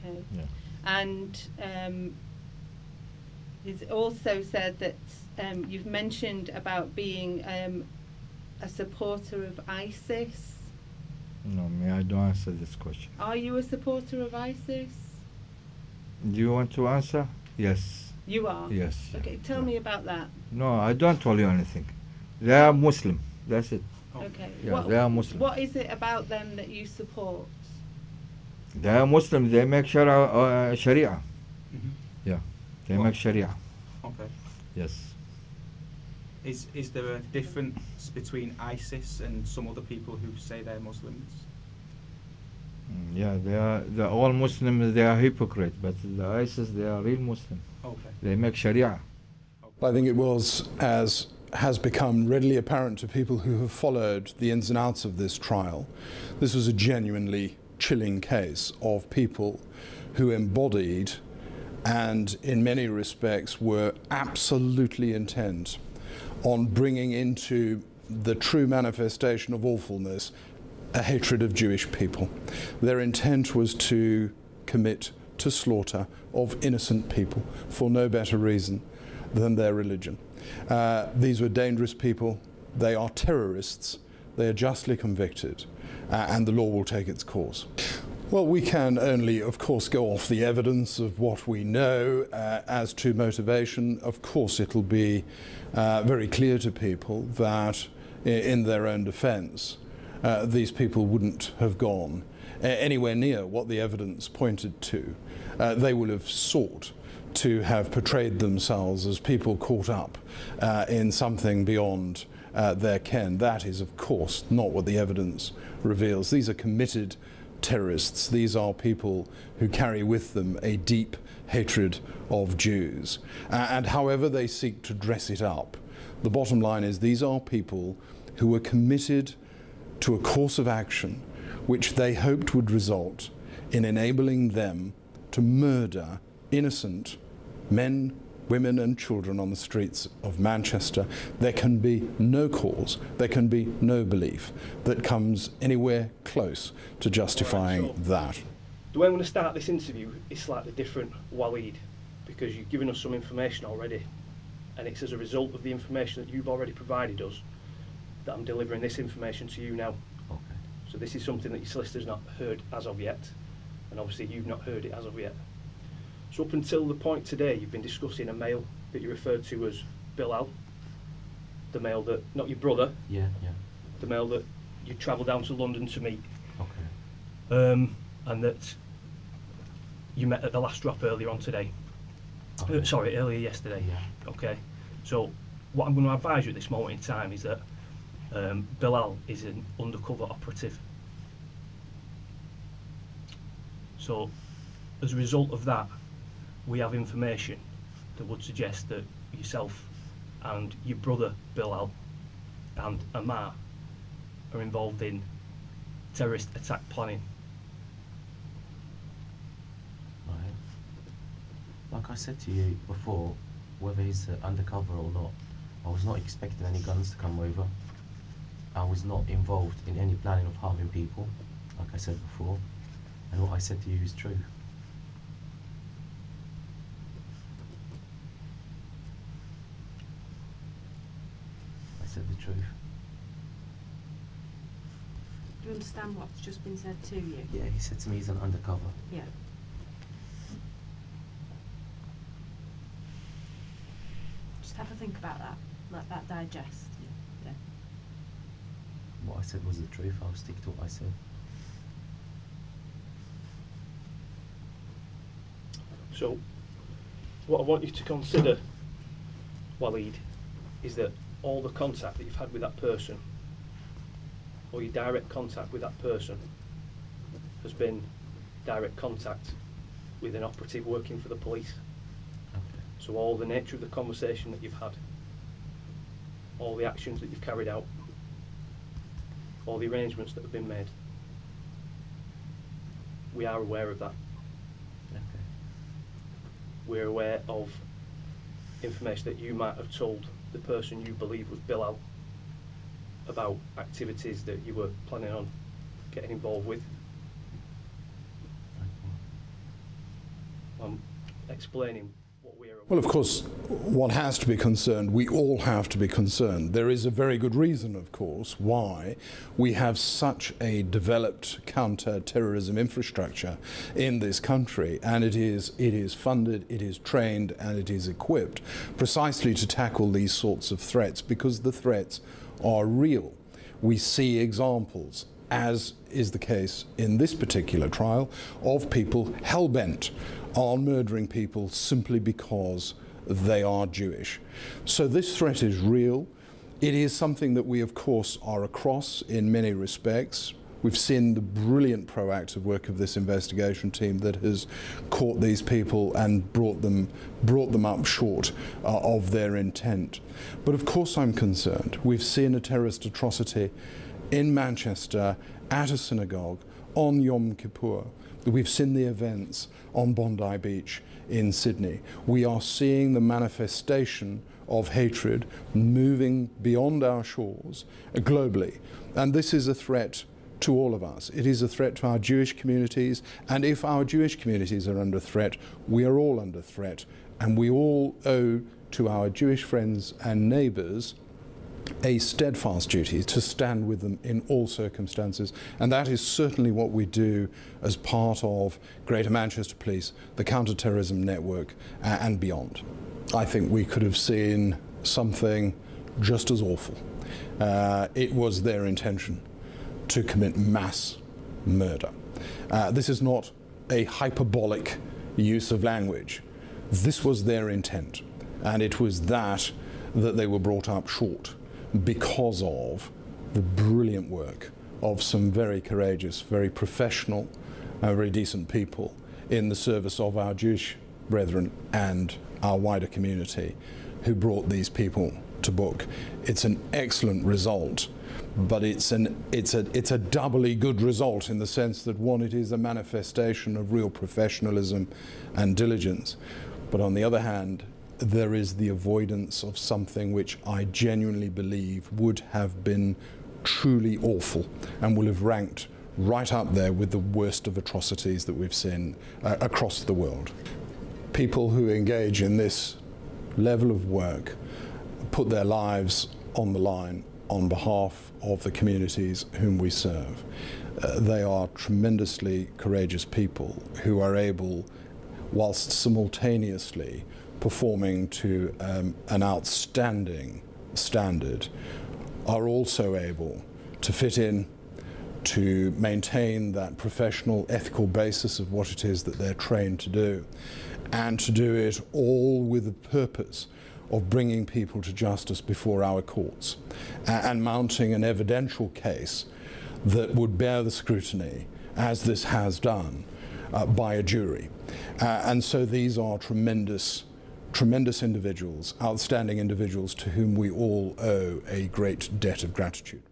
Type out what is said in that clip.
Okay. Yeah. And it's also said that you've mentioned about being a supporter of ISIS. No, I don't answer this question. Are you a supporter of ISIS? Do you want to answer? Yes. You are? Yes. Okay, tell me about that. No, I don't tell you anything. They are Muslim. That's it. Okay. Yeah, they are Muslim. What is it about them that you support? They are Muslim. They make Sharia. Mm-hmm. Yeah, they make Sharia. Okay. Yes. Is there a difference between ISIS and some other people who say they're Muslims? Yeah, they are all Muslims. They are hypocrite, but the ISIS, they are real Muslim. Okay. They make Sharia. Okay. I think it was, as has become readily apparent to people who have followed the ins and outs of this trial, this was a genuinely chilling case of people who embodied and in many respects were absolutely intent on bringing into the true manifestation of awfulness a hatred of Jewish people. Their intent was to commit to slaughter of innocent people for no better reason than their religion. These were dangerous people. They are terrorists. They are justly convicted, and the law will take its course. Well, we can only, of course, go off the evidence of what we know as to motivation. Of course, it'll be very clear to people that in their own defence, these people wouldn't have gone anywhere near what the evidence pointed to. They will have sought to have portrayed themselves as people caught up in something beyond their ken. That is, of course, not what the evidence reveals. These are committed terrorists. These are people who carry with them a deep hatred of Jews. And however they seek to dress it up, the bottom line is these are people who were committed to a course of action which they hoped would result in enabling them to murder innocent men, women and children on the streets of Manchester. There can be no cause, there can be no belief that comes anywhere close to justifying that. The way I'm going to start this interview is slightly different, Walid, because you've given us some information already, and it's as a result of the information that you've already provided us that I'm delivering this information to you now. Okay. So this is something that your solicitor's not heard as of yet, and obviously you've not heard it as of yet. So up until the point today, you've been discussing a male that you referred to as Bilel, the male that, not your brother, Yeah. the male that you travelled down to London to meet, Okay. and that you met at the last drop earlier on today. Okay. Sorry, earlier yesterday. Yeah. Okay. So what I'm going to advise you at this moment in time is that Bilel is an undercover operative. So as a result of that, we have information that would suggest that yourself and your brother Bilel and Amar are involved in terrorist attack planning. Right. Like I said to you before, whether he's undercover or not, I was not expecting any guns to come over. I was not involved in any planning of harming people, like I said before, and what I said to you is true. I said the truth. Do you understand what's just been said to you? Yeah, he said to me he's an undercover. Yeah. Just have a think about that. Let that digest. Yeah. What I said was the truth. I'll stick to what I said. So what I want you to consider, Walid, is that all the contact that you've had with that person, or your direct contact with that person, has been direct contact with an operative working for the police. Okay. So all the nature of the conversation that you've had, all the actions that you've carried out, all the arrangements that have been made, we are aware of that. Okay. We're aware of information that you might have told the person you believe was Bilel about activities that you were planning on getting involved with. explaining what we are aware Well, of course, one has to be concerned. We all have to be concerned. There is a very good reason, of course, why we have such a developed counter-terrorism infrastructure in this country, and it is funded, it is trained, and it is equipped precisely to tackle these sorts of threats, because the threats are real. We see examples, as is the case in this particular trial, of people hell-bent on murdering people simply because they are Jewish. So this threat is real. It is something that we, of course, are across in many respects. We've seen the brilliant proactive work of this investigation team that has caught these people and brought them up short of their intent. But of course I'm concerned. We've seen a terrorist atrocity in Manchester at a synagogue on Yom Kippur. We've seen the events on Bondi Beach in Sydney. We are seeing the manifestation of hatred moving beyond our shores globally. And this is a threat to all of us. It is a threat to our Jewish communities, and if our Jewish communities are under threat, we are all under threat, and we all owe to our Jewish friends and neighbours a steadfast duty to stand with them in all circumstances, and that is certainly what we do as part of Greater Manchester Police, the counter-terrorism network, and beyond. I think we could have seen something just as awful. It was their intention to commit mass murder. This is not a hyperbolic use of language. This was their intent, and it was that they were brought up short because of the brilliant work of some very courageous, very professional, very decent people in the service of our Jewish brethren and our wider community who brought these people to book. It's an excellent result, but it's a doubly good result in the sense that, one, it is a manifestation of real professionalism and diligence, but on the other hand, there is the avoidance of something which I genuinely believe would have been truly awful and will have ranked right up there with the worst of atrocities that we've seen across the world. People who engage in this level of work put their lives on the line on behalf of the communities whom we serve. They are tremendously courageous people who are able, whilst simultaneously performing to an outstanding standard, are also able to fit in, to maintain that professional, ethical basis of what it is that they're trained to do, and to do it all with the purpose of bringing people to justice before our courts and mounting an evidential case that would bear the scrutiny, as this has done, by a jury. And so these are tremendous individuals, outstanding individuals to whom we all owe a great debt of gratitude.